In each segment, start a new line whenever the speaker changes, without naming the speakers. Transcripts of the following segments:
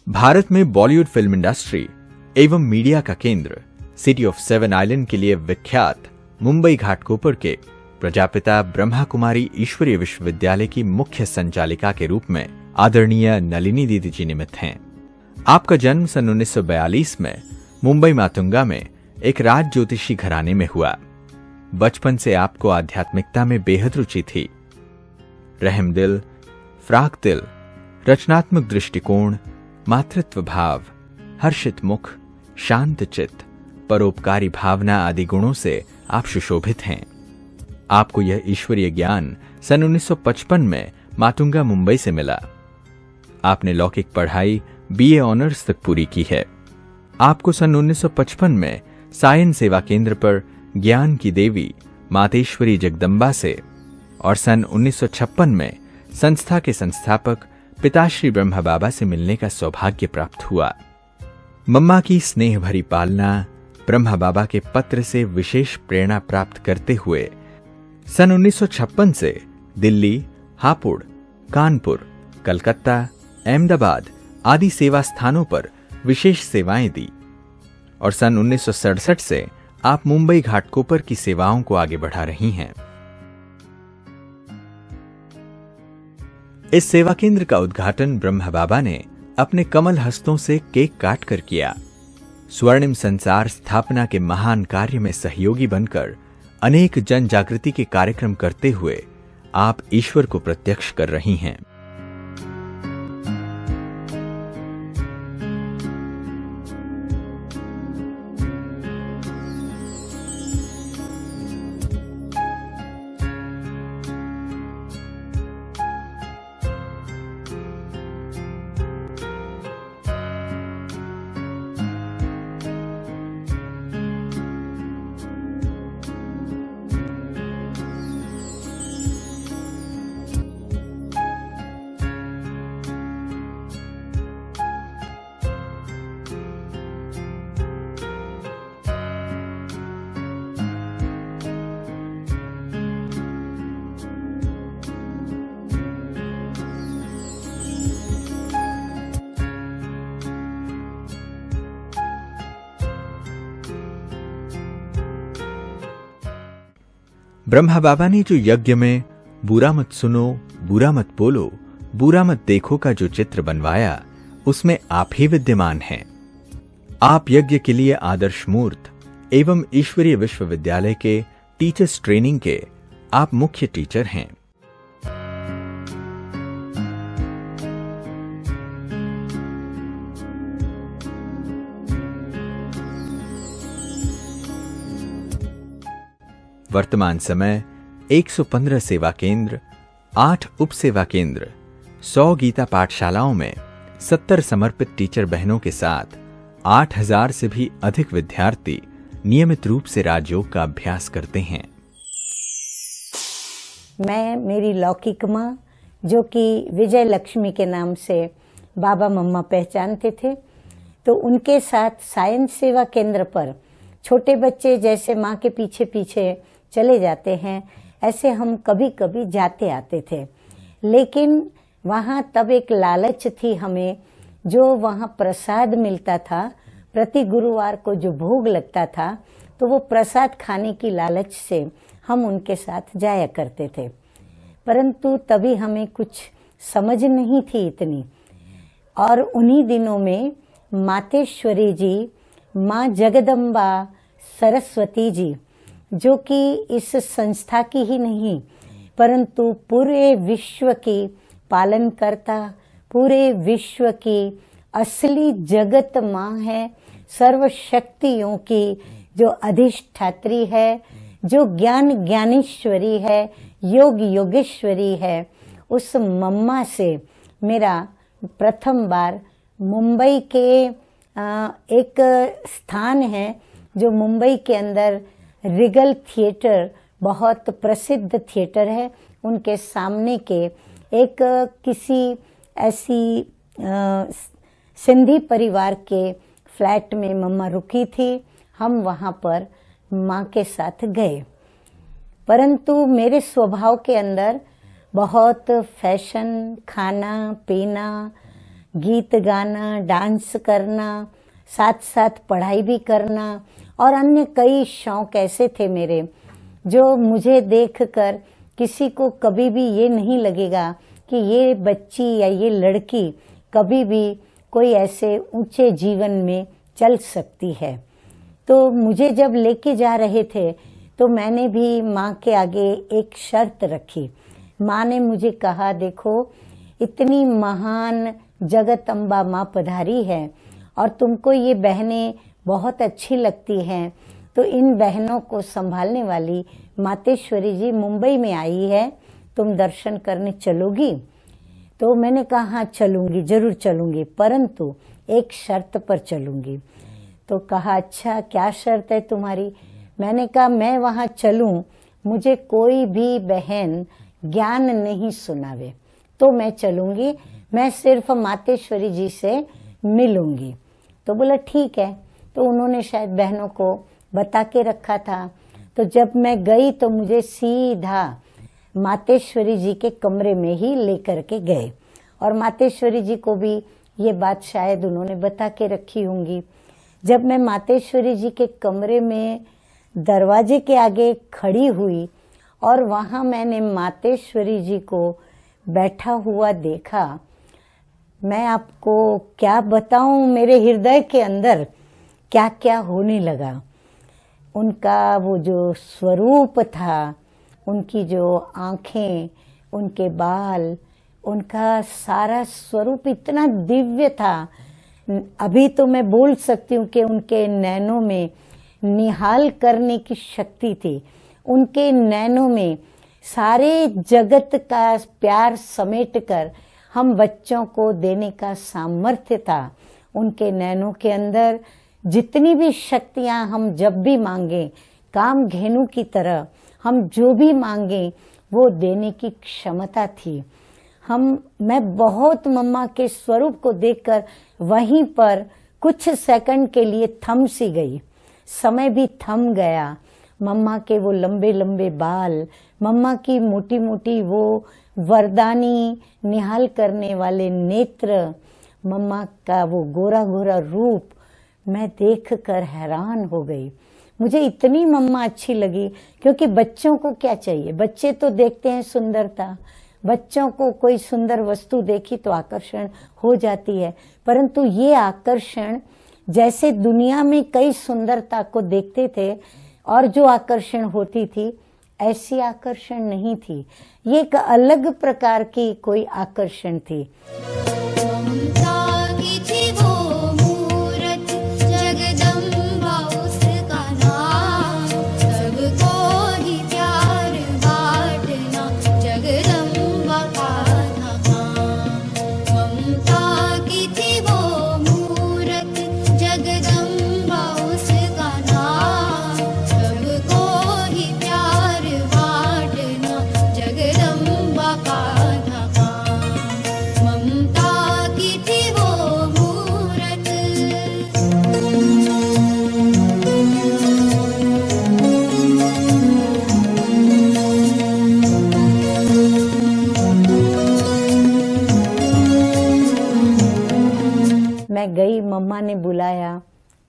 भारत में Bollywood film industry एवं media का केंद्र, सिटी ऑफ सेवन आइलैंड के लिए विख्यात मुंबई घाटकोपर के प्रजापिता ब्रह्मा कुमारी ईश्वरीय विश्वविद्यालय की मुख्य संचालिका के रूप में आदरणीय नलिनी दीदी जी निमित्त हैं। आपका जन्म सन 1942 में मुंबई मातुंगा में एक राज ज्योतिषी घराने में हुआ। बचपन से आपको आध्यात्मिकता में बेहद रुचि थी। रहमदिल, फ्राक दिल, रचनात्मक दृष्टिकोण, मातृत्व भाव, हर्षित मुख, शांत चित्त, परोपकारी भावना आदि गुणों से आप सुशोभित हैं। आपको यह ईश्वरीय ज्ञान सन 1955 में मातुंगा मुंबई से मिला। आपने लौकिक पढ़ाई बीए ऑनर्स तक पूरी की है। आपको सन 1955 में सायन सेवा केंद्र पर ज्ञान की देवी मातेश्वरी जगदम्बा से और सन 1956 में संस्था के संस्थापक पिताश्री ब्रह्मा बाबा से मिलने का सौभाग्य प्राप्त हुआ। मम्मा की स्नेह भरी पालना, ब्रह्मा बाबा के पत्र से विशेष प्रेरणा प्राप्त करते हुए सन 1956 से दिल्ली, हापुड़, कानपुर, कलकत्ता, अहमदाबाद आदि सेवा स्थानों पर विशेष सेवाएं दी और सन 1967 से आप मुंबई घाटकोपर की सेवाओं को आगे बढ़ा रही हैं। इस सेवा केंद्र का उद्घाटन ब्रह्मा बाबा ने अपने कमल हस्तों से केक काट कर किया। स्वर्णिम संसार स्थापना के महान कार्य में सहयोगी बनकर अनेक जन जागृति के कार्यक्रम करते हुए आप ईश्वर को प्रत्यक्ष कर रही हैं। ब्रह्मा बाबा ने जो यज्ञ में बुरा मत सुनो, बुरा मत बोलो, बुरा मत देखो का जो चित्र बनवाया, उसमें आप ही विद्यमान हैं। आप यज्ञ के लिए आदर्श मूर्त एवं ईश्वरीय विश्वविद्यालय के टीचर्स ट्रेनिंग के आप मुख्य टीचर हैं। वर्तमान समय 115 सेवा केंद्र, 8 उप सेवा केंद्र, 100 गीता पाठशालाओं में 70 समर्पित टीचर बहनों के साथ 8000 से भी अधिक विद्यार्थी नियमित रूप से राजयोग का अभ्यास करते हैं।
मेरी लौकिक माँ, जो कि विजय लक्ष्मी के नाम से बाबा मम्मा पहचानते थे, तो उनके साथ सायन सेवा केंद्र पर छोटे बच्चे जैसे माँ के पीछे पीछे चले जाते हैं, ऐसे हम कभी कभी जाते आते थे। लेकिन वहाँ तब एक लालच थी हमें, जो वहाँ प्रसाद मिलता था, प्रति गुरुवार को जो भोग लगता था, तो वो प्रसाद खाने की लालच से हम उनके साथ जाया करते थे। परंतु तभी हमें कुछ समझ नहीं थी इतनी। और उन्हीं दिनों में मातेश्वरी जी, माँ जगदम्बा सरस्वती जी, जो कि इस संस्था की ही नहीं परंतु पूरे विश्व की पालनकर्ता, पूरे विश्व की असली जगत माँ है, सर्व शक्तियों की जो अधिष्ठात्री है, जो ज्ञान ज्ञानेश्वरी है, योग योगेश्वरी है, उस मम्मा से मेरा प्रथम बार मुंबई के एक स्थान है जो मुंबई के अंदर रिगल थिएटर, बहुत प्रसिद्ध थिएटर है, उनके सामने के एक किसी ऐसी सिंधी परिवार के फ्लैट में मम्मा रुकी थी। हम वहाँ पर माँ के साथ गए, परंतु मेरे स्वभाव के अंदर बहुत फैशन, खाना पीना, गीत गाना, डांस करना, साथ साथ पढ़ाई भी करना और अन्य कई शौक ऐसे थे मेरे जो मुझे देखकर किसी को कभी भी ये नहीं लगेगा कि ये बच्ची या ये लड़की कभी भी कोई ऐसे ऊंचे जीवन में चल सकती है। तो मुझे जब लेके जा रहे थे तो मैंने भी माँ के आगे एक शर्त रखी। माँ ने मुझे कहा, देखो इतनी महान जगत अम्बा माँ पधारी है और तुमको ये बहनें बहुत अच्छी लगती हैं, तो इन बहनों को संभालने वाली मातेश्वरी जी मुंबई में आई है, तुम दर्शन करने चलोगी? तो मैंने कहा हाँ चलूंगी, जरूर चलूंगी, परंतु एक शर्त पर चलूंगी। तो कहा अच्छा क्या शर्त है तुम्हारी? मैंने कहा मैं वहां चलूं, मुझे कोई भी बहन ज्ञान नहीं सुनावे तो मैं चलूंगी, मैं सिर्फ मातेश्वरी जी से मिलूंगी। तो बोला ठीक है। तो उन्होंने शायद बहनों को बता के रखा था। तो जब मैं गई तो मुझे सीधा मातेश्वरी जी के कमरे में ही लेकर के गए और मातेश्वरी जी को भी ये बात शायद उन्होंने बता के रखी होंगी। जब मैं मातेश्वरी जी के कमरे में दरवाजे के आगे खड़ी हुई और वहां मैंने मातेश्वरी जी को बैठा हुआ देखा, मैं आपको क्या बताऊं मेरे हृदय के अंदर क्या क्या होने लगा। उनका वो जो स्वरूप था, उनकी जो आंखें, उनके बाल, उनका सारा स्वरूप इतना दिव्य था। अभी तो मैं बोल सकती हूँ कि उनके नैनों में निहाल करने की शक्ति थी। उनके नैनों में सारे जगत का प्यार समेट कर हम बच्चों को देने का सामर्थ्य था। उनके नैनों के अंदर जितनी भी शक्तियां हम जब भी मांगे, काम घेनु की तरह हम जो भी मांगे वो देने की क्षमता थी। मैं बहुत मम्मा के स्वरूप को देखकर वहीं पर कुछ सेकंड के लिए थम सी गई। समय भी थम गया। मम्मा के वो लंबे लंबे बाल, मम्मा की मोटी मोटी वो वरदानी निहाल करने वाले नेत्र, मम्मा का वो गोरा गोरा रूप, मैं देखकर हैरान हो गई। मुझे इतनी मम्मा अच्छी लगी, क्योंकि बच्चों को क्या चाहिए, बच्चे तो देखते हैं सुंदरता, बच्चों को कोई सुंदर वस्तु देखी तो आकर्षण हो जाती है, परंतु ये आकर्षण जैसे दुनिया में कई सुंदरता को देखते थे और जो आकर्षण होती थी, ऐसी आकर्षण नहीं थी। ये एक अलग प्रकार की कोई आकर्षण थी। मैं गई, मम्मा ने बुलाया,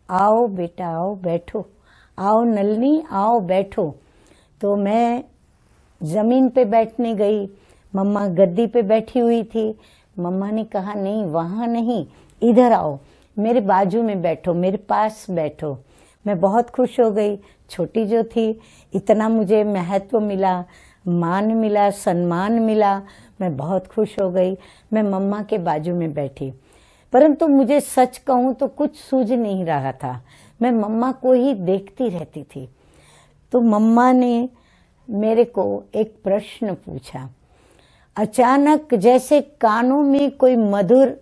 आओ बेटा आओ बैठो, आओ नलनी आओ बैठो। तो मैं जमीन पे बैठने गई, मम्मा गद्दी पे बैठी हुई थी। मम्मा ने कहा नहीं वहां नहीं, इधर आओ, मेरे बाजू में बैठो, मेरे पास बैठो। मैं बहुत खुश हो गई। छोटी जो थी, इतना मुझे महत्व मिला, मान मिला, सम्मान मिला, मैं बहुत खुश हो गई। मैं मम्मा के बाजू में बैठी, परंतु मुझे सच कहूं तो कुछ सूझ नहीं रहा था। मैं मम्मा को ही देखती रहती थी। तो मम्मा ने मेरे को एक प्रश्न पूछा। अचानक जैसे कानों में कोई मधुर,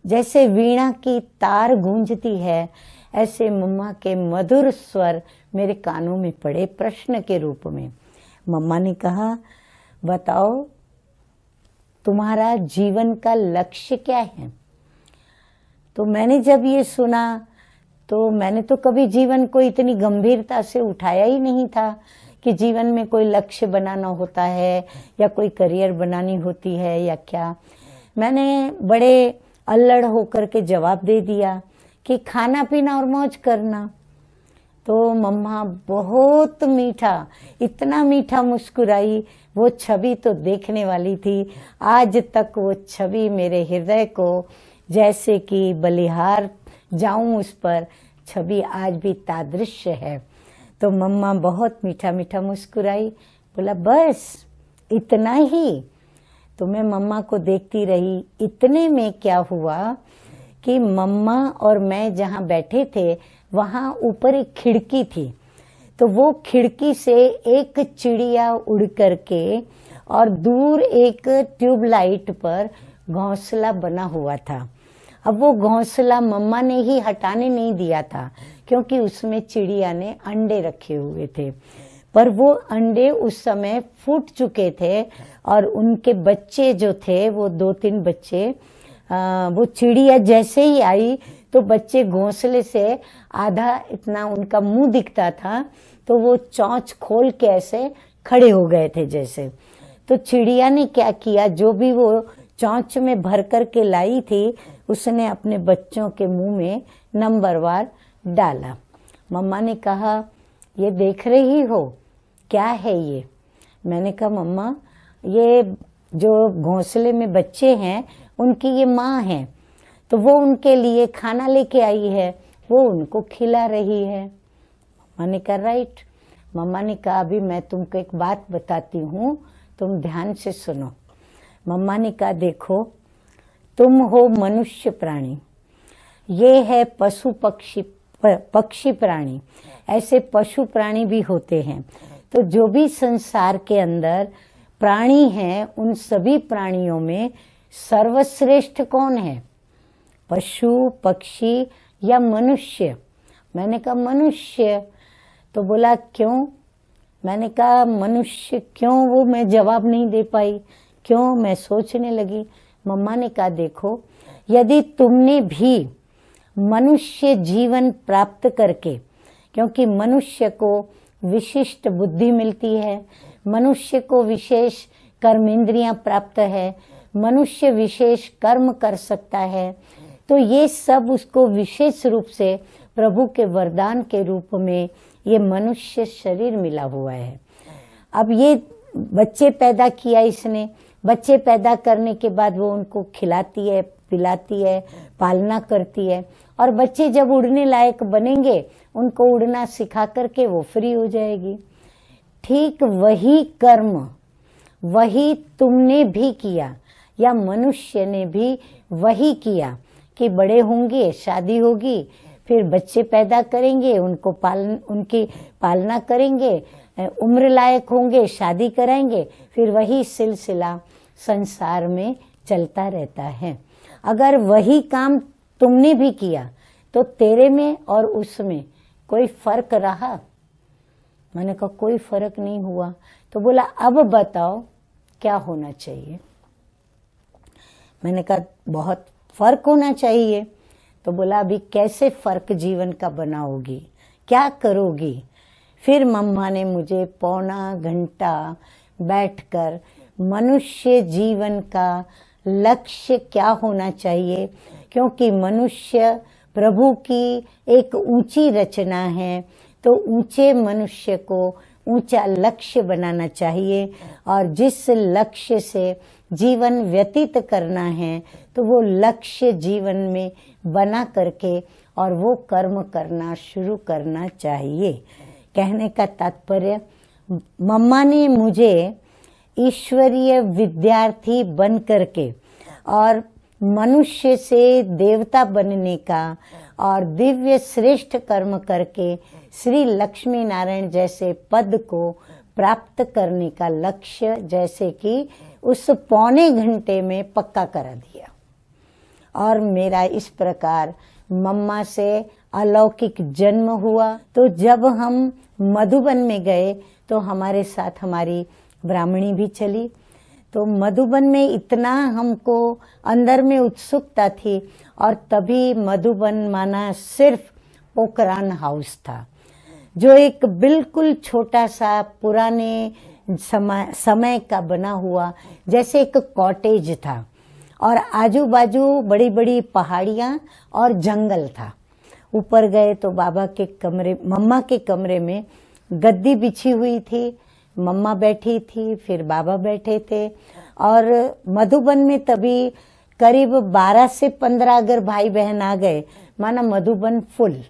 जैसे वीणा की तार गूंजती है, ऐसे मम्मा के मधुर स्वर मेरे कानों में पड़े प्रश्न के रूप में। मम्मा ने कहा, बताओ तुम्हारा जीवन का लक्ष्य क्या है? तो मैंने जब ये सुना तो मैंने तो कभी जीवन को इतनी गंभीरता से उठाया ही नहीं था कि जीवन में कोई लक्ष्य बनाना होता है या कोई करियर बनानी होती है या क्या। मैंने बड़े अल्लड़ होकर के जवाब दे दिया कि खाना पीना और मौज करना। तो मम्मा बहुत मीठा, इतना मीठा मुस्कुराई। वो छवि तो देखने वाली थी। आज तक वो छवि मेरे हृदय को जैसे कि बलिहार जाऊं उस पर, छवि आज भी तादृश्य है। तो मम्मा बहुत मीठा मीठा मुस्कुराई, बोला बस इतना ही। तो मैं मम्मा को देखती रही। इतने में क्या हुआ कि मम्मा और मैं जहाँ बैठे थे वहाँ ऊपर एक खिड़की थी। तो वो खिड़की से एक चिड़िया उड़ करके और दूर एक ट्यूबलाइट पर घोंसला बना हुआ था। अब वो घोंसला मम्मा ने ही हटाने नहीं दिया था, क्योंकि उसमें चिड़िया ने अंडे रखे हुए थे। पर वो अंडे उस समय फूट चुके थे और उनके बच्चे जो थे, वो 2-3 बच्चे, वो चिड़िया जैसे ही आई तो बच्चे घोंसले से आधा इतना उनका मुंह दिखता था, तो वो चोंच खोल के ऐसे खड़े हो गए थे जैसे। तो चिड़िया ने क्या किया, जो भी वो चोंच में भर कर के लाई थी, उसने अपने बच्चों के मुंह में नंबरवार डाला। मम्मा ने कहा, ये देख रही हो क्या है ये? मैंने कहा मम्मा, ये जो घोंसले में बच्चे हैं उनकी ये माँ है, तो वो उनके लिए खाना लेके आई है, वो उनको खिला रही है। मम्मा ने कहा राइट। मम्मा ने कहा अभी मैं तुमको एक बात बताती हूँ, तुम ध्यान से सुनो। मम्मा ने कहा देखो, तुम हो मनुष्य प्राणी, ये है पशु पक्षी प्राणी, ऐसे पशु प्राणी भी होते हैं। तो जो भी संसार के अंदर प्राणी हैं, उन सभी प्राणियों में सर्वश्रेष्ठ कौन है? पशु, पक्षी या मनुष्य? मैंने कहा मनुष्य। तो बोला क्यों? मैंने कहा मनुष्य क्यों, वो मैं जवाब नहीं दे पाई। क्यों, मैं सोचने लगी। मम्मा ने कहा देखो, यदि तुमने भी मनुष्य जीवन प्राप्त करके, क्योंकि मनुष्य को विशिष्ट बुद्धि मिलती है, मनुष्य को विशेष कर्मेंद्रियां प्राप्त है, मनुष्य विशेष कर्म कर सकता है, तो ये सब उसको विशेष रूप से प्रभु के वरदान के रूप में ये मनुष्य शरीर मिला हुआ है। अब ये बच्चे पैदा किया इसने, बच्चे पैदा करने के बाद वो उनको खिलाती है, पिलाती है, पालना करती है, और बच्चे जब उड़ने लायक बनेंगे उनको उड़ना सिखा करके वो फ्री हो जाएगी। ठीक वही कर्म वही तुमने भी किया, या मनुष्य ने भी वही किया कि बड़े होंगे, शादी होगी, फिर बच्चे पैदा करेंगे, उनकी पालना करेंगे, उम्र लायक होंगे, शादी कराएंगे, फिर वही सिलसिला संसार में चलता रहता है। अगर वही काम तुमने भी किया तो तेरे में और उसमें कोई फर्क रहा? मैंने कहा कोई फर्क नहीं हुआ। तो बोला अब बताओ क्या होना चाहिए? मैंने कहा बहुत फर्क होना चाहिए। तो बोला अभी कैसे फर्क जीवन का बनाओगी, क्या करोगी? फिर मम्मा ने मुझे पौना घंटा बैठकर मनुष्य जीवन का लक्ष्य क्या होना चाहिए, क्योंकि मनुष्य प्रभु की एक ऊंची रचना है, तो ऊंचे मनुष्य को ऊंचा लक्ष्य बनाना चाहिए, और जिस लक्ष्य से जीवन व्यतीत करना है तो वो लक्ष्य जीवन में बना करके और वो कर्म करना शुरू करना चाहिए। कहने का तात्पर्य, मम्मा ने मुझे ईश्वरीय विद्यार्थी बन करके और मनुष्य से देवता बनने का और दिव्य श्रेष्ठ कर्म करके श्री लक्ष्मी नारायण जैसे पद को प्राप्त करने का लक्ष्य जैसे कि उस पौने घंटे में पक्का करा दिया। और मेरा इस प्रकार मम्मा से अलौकिक जन्म हुआ। तो जब हम मधुबन में गए तो हमारे साथ हमारी ब्राह्मणी भी चली। तो मधुबन में इतना हमको अंदर में उत्सुकता थी, और तभी मधुबन माना सिर्फ पोखरान हाउस था, जो एक बिल्कुल छोटा सा पुराने समय का बना हुआ जैसे एक कॉटेज था। और आजू बाजू बड़ी बड़ी पहाड़ियाँ और जंगल था। ऊपर गए तो मम्मा के कमरे में गद्दी बिछी हुई थी, मम्मा बैठी थी, फिर बाबा बैठे थे। और मधुबन में तभी करीब 12 से 15 अगर भाई बहन आ गए, माना मधुबन फुल।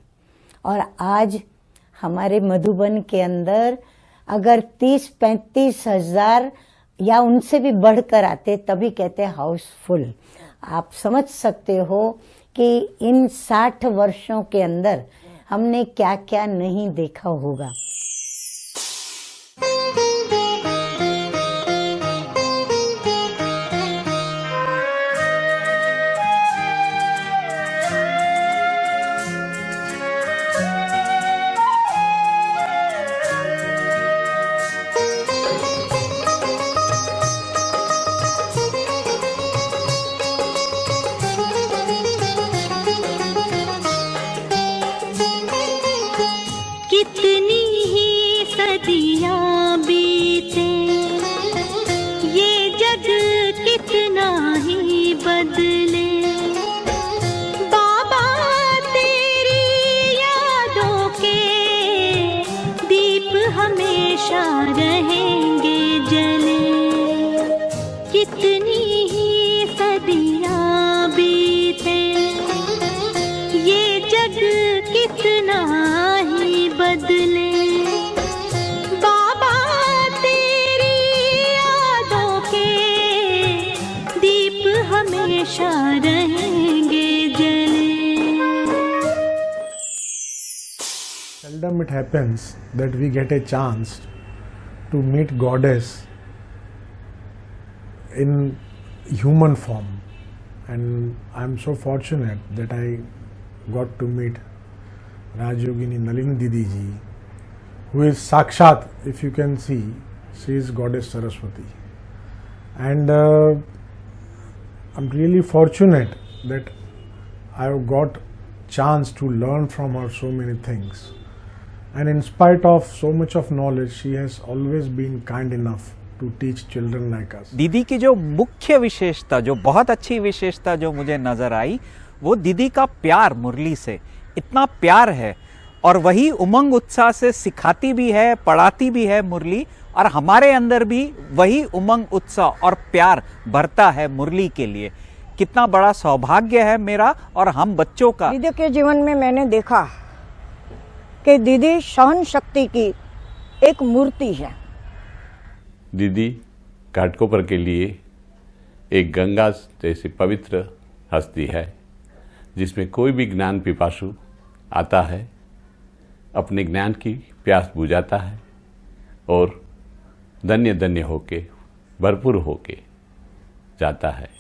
और आज हमारे मधुबन के अंदर अगर 30-35 हजार या उनसे भी बढ़कर आते तभी कहते हाउसफुल। आप समझ सकते हो कि इन 60 वर्षों के अंदर हमने क्या क्या नहीं देखा होगा।
कितनी ही सदियां बीते, ये जग कितना ही बदले, बाबा तेरी यादों के दीप हमेशा रहेंगे जले। कितनी ही सदियां बीते, ये जग कितना ही बदले, बाबा तेरी यादों के दीप हमेशा रहेंगे जले।
Seldom it happens that we get a chance to meet Goddess in human form, and I'm so fortunate that I got to meet Rajyogini Nalini Didi ji, who is Sakshat. If you can see, she is Goddess Saraswati, and I'm really fortunate that I have got chance to learn from her so many things. And in spite of so much of knowledge, she has always been kind enough to teach children like us.
दीदी की जो मुख्य विशेषता, जो बहुत अच्छी विशेषता जो मुझे नजर आई, वो दीदी का प्यार मुरली से। इतना प्यार है और वही उमंग उत्साह से सिखाती भी है, पढ़ाती भी है मुरली, और हमारे अंदर भी वही उमंग उत्साह और प्यार भरता है मुरली के लिए। कितना बड़ा सौभाग्य है मेरा और हम बच्चों का।
दीदी के जीवन में मैंने देखा कि दीदी सहन शक्ति की एक मूर्ति है।
दीदी घाटकोपर के लिए एक गंगा जैसी पवित्र हस्ती है, जिसमें कोई भी ज्ञान पिपासु आता है, अपने ज्ञान की प्यास बुझाता है और धन्य धन्य होके, भरपूर होके जाता है।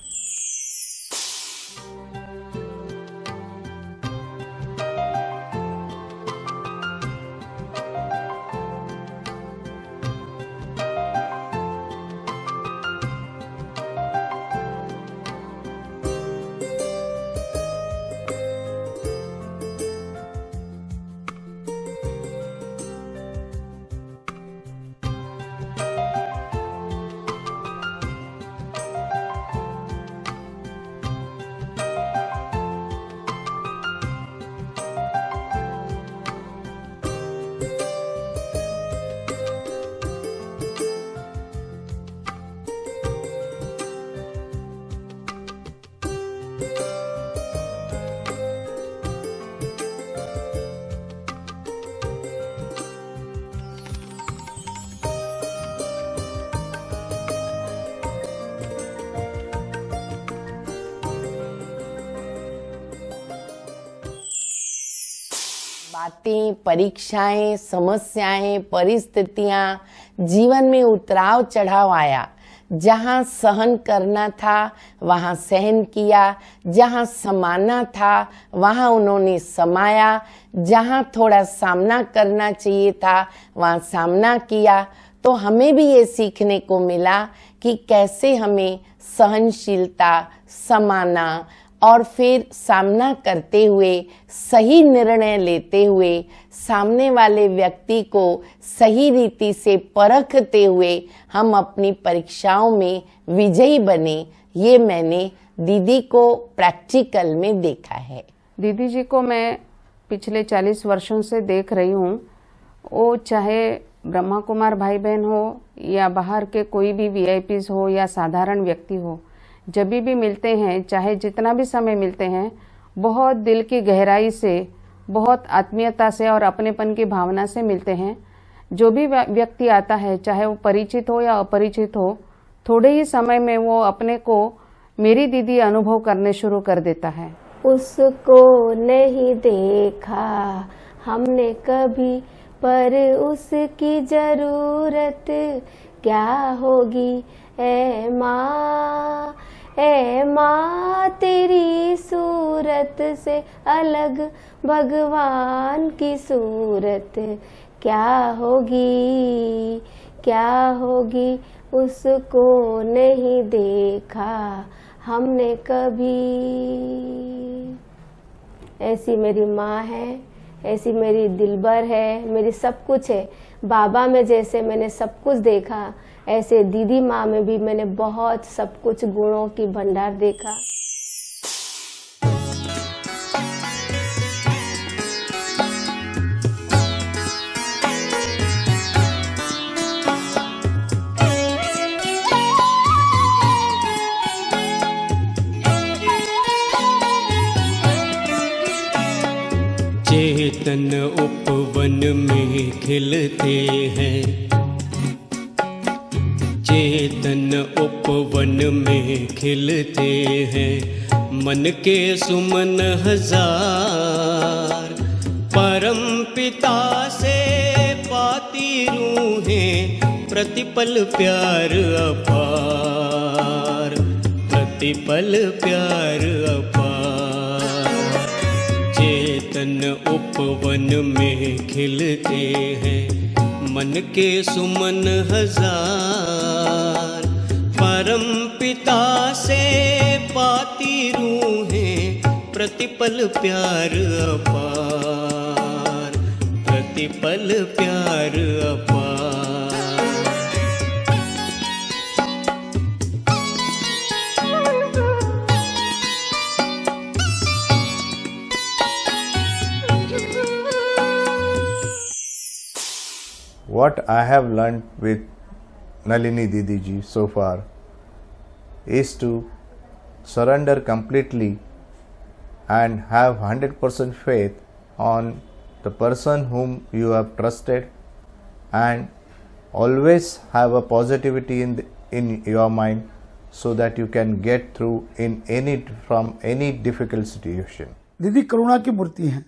बातें, परीक्षाएं, समस्याएं, परिस्थितियां, जीवन में उतराव चढ़ाव आया। जहां सहन करना था वहां सहन किया, जहां समाना था वहां उन्होंने समाया, जहां थोड़ा सामना करना चाहिए था वहां सामना किया। तो हमें भी ये सीखने को मिला कि कैसे हमें सहनशीलता, समाना और फिर सामना करते हुए, सही निर्णय लेते हुए, सामने वाले व्यक्ति को सही रीति से परखते हुए हम अपनी परीक्षाओं में विजयी बने। ये मैंने दीदी को प्रैक्टिकल में देखा है।
दीदी जी को मैं पिछले 40 वर्षों से देख रही हूँ। वो चाहे ब्रह्मा कुमार भाई बहन हो या बाहर के कोई भी वीआईपीज हो या साधारण व्यक्ति हो, जब भी मिलते हैं, चाहे जितना भी समय मिलते हैं, बहुत दिल की गहराई से, बहुत आत्मीयता से और अपनेपन की भावना से मिलते हैं। जो भी व्यक्ति आता है, चाहे वो परिचित हो या अपरिचित हो, थोड़े ही समय में वो अपने को मेरी दीदी अनुभव करने शुरू कर देता है।
उसको नहीं देखा हमने कभी, पर उसकी जरूरत क्या होगी। ए माँ तेरी सूरत से अलग भगवान की सूरत क्या होगी, क्या होगी। उसको नहीं देखा हमने कभी। ऐसी मेरी माँ है, ऐसी मेरी दिलबर है, मेरी सब कुछ है। बाबा में जैसे मैंने सब कुछ देखा, ऐसे दीदी माँ में भी मैंने बहुत सब कुछ गुणों की भंडार देखा।
चेतन उपवन में खिलते हैं, चेतन उपवन में खिलते हैं, मन के सुमन हजार। परम पिता से पाती रूहें, प्रतिपल प्यार अपार, प्रतिपल प्यार अपार। चेतन उपवन में खिलते हैं, मन के सुमन हजार। परम पिता से पाती रूहें, प्रतिपल प्यार अपार, प्रतिपल प्यार अपार।
What I have learned with Nalini Didi ji so far is to surrender completely and have 100% faith on the person whom you have trusted, and always have a positivity in your mind so that you can get through from any difficult situation.
दीदी करुणा की मूर्ति हैं।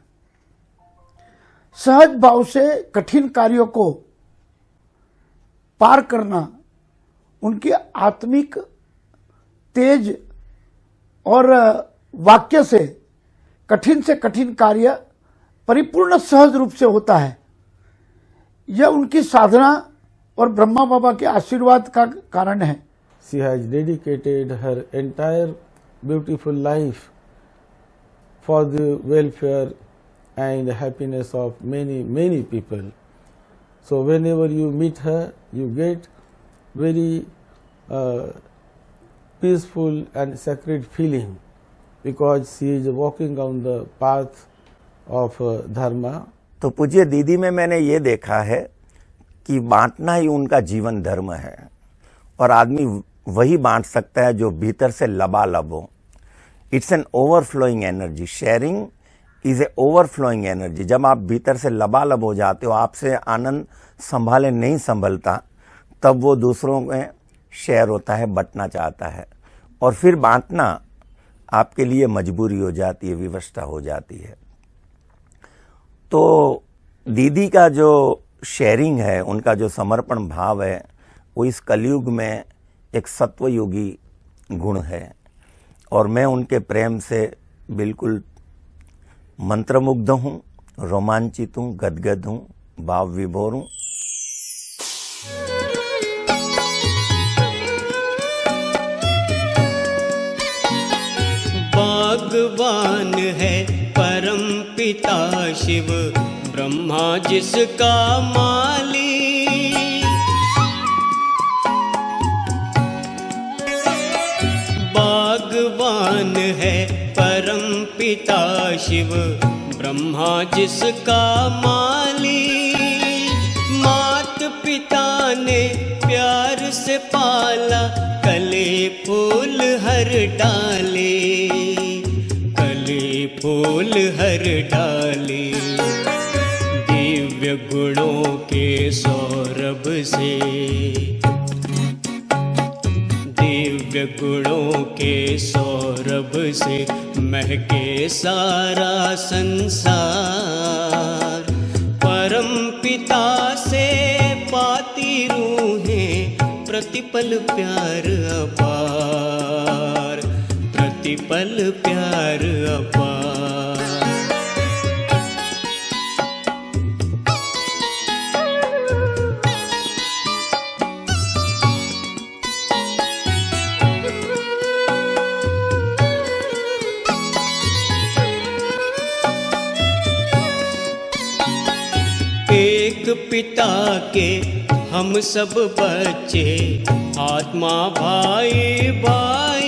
सहज भाव से कठिन कार्यों को पार करना उनकी आत्मिक तेज और वाक्य से कठिन कार्य परिपूर्ण सहज रूप से होता है। यह उनकी साधना और ब्रह्मा बाबा के आशीर्वाद का कारण है।
She has dedicated her entire beautiful life for the welfare and happiness of many people. So whenever you meet her, you get very peaceful and sacred feeling, because she is walking on the path of dharma.
तो पूज्य दीदी में मैंने ये देखा है कि बांटना ही उनका जीवन धर्म है, और आदमी वही बांट सकता है जो भीतर से लबालब हो। It's an overflowing energy. Sharing is a overflowing energy. जब आप भीतर से लबालब हो जाते हो, आपसे आनंद संभाले नहीं संभलता, तब वो दूसरों में शेयर होता है, बंटना चाहता है, और फिर बांटना आपके लिए मजबूरी हो जाती है, विवशता हो जाती है। तो दीदी का जो शेयरिंग है, उनका जो समर्पण भाव है, वो इस कलयुग में एक सत्वयोगी गुण है, और मैं उनके प्रेम से बिल्कुल मंत्रमुग्ध हूँ, रोमांचित हूँ, गदगद हूँ, भाव विभोर हूँ।
भगवान है परम पिता शिव, ब्रह्मा जिसका माली। भगवान पिता शिव ब्रह्मा जिसका माली, मात पिता ने प्यार से पाला, कले फूल हर डाले, कले फूल हर डाले। दिव्य गुणों के सौरभ से, दिव्य गुणों के सौरभ से महके सारा संसार। परम पिता से पाती रूहें प्रतिपल प्यार अपार, प्रतिपल प्यार अपार। एक पिता के हम सब बच्चे, आत्मा भाई भाई।